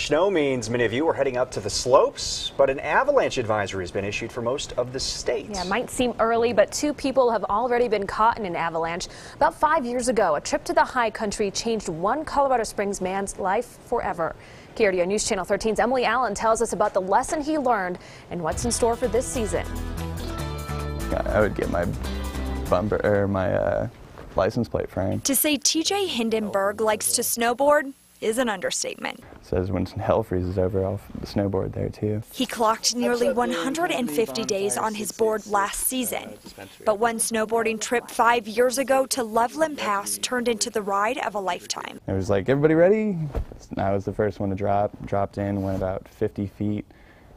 snow means many of you are heading up to the slopes, but an avalanche advisory has been issued for most of the state. Yeah, it might seem early, but 2 people have already been caught in an avalanche. About 5 years ago, a trip to the high country changed one Colorado Springs man's life forever. KRDO News Channel 13's Emily Allen tells us about the lesson he learned and what's in store for this season. I would get my bumper or my license plate framed. To say TJ Hindenburg likes to snowboard is an understatement. Says when hell freezes over, I'll snowboard there too. He clocked nearly 150 days on his board last season. But one snowboarding trip 5 years ago to Loveland Pass turned into the ride of a lifetime. It was like, everybody ready? I was the first one to dropped in, went about 50 feet.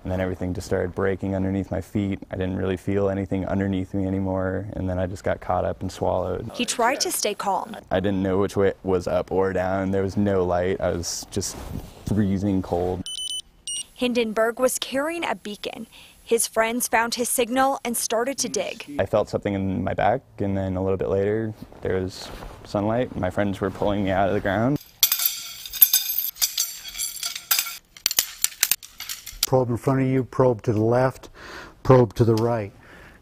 And then everything just started breaking underneath my feet. I didn't really feel anything underneath me anymore, and then I just got caught up and swallowed. He tried to stay calm. I didn't know which way was up or down. There was no light. I was just freezing cold. Hindenburg was carrying a beacon. His friends found his signal and started to dig. I felt something in my back, and then a little bit later, there was sunlight. My friends were pulling me out of the ground. Probe in front of you, probe to the left, probe to the right.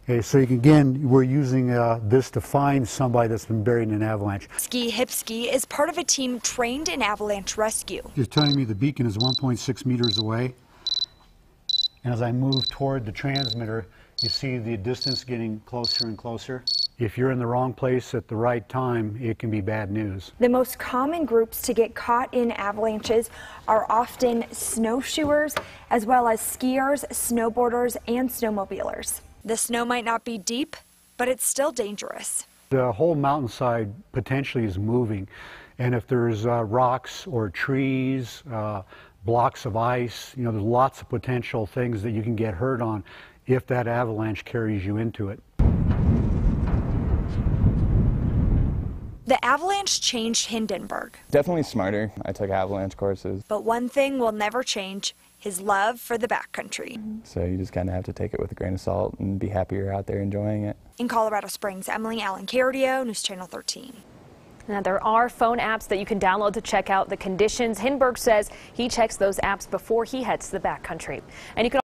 Okay, so again, we're using this to find somebody that's been buried in an avalanche. Ski Hipski is part of a team trained in avalanche rescue. You're telling me the beacon is 1.6 meters away. And as I move toward the transmitter, you see the distance getting closer and closer. If you're in the wrong place at the right time, it can be bad news. The most common groups to get caught in avalanches are often snowshoers, as well as skiers, snowboarders, and snowmobilers. The snow might not be deep, but it's still dangerous. The whole mountainside potentially is moving, and if there's rocks or trees, blocks of ice, there's lots of potential things that you can get hurt on if that avalanche carries you into it. The avalanche changed Hindenburg. Definitely smarter. I took avalanche courses. But one thing will never change, his love for the backcountry. So you just kind of have to take it with a grain of salt and be happy you're out there enjoying it. In Colorado Springs, Emily Allen, KRDO News Channel 13. Now, there are phone apps that you can download to check out the conditions. Hindenburg says he checks those apps before he heads to the backcountry. And you can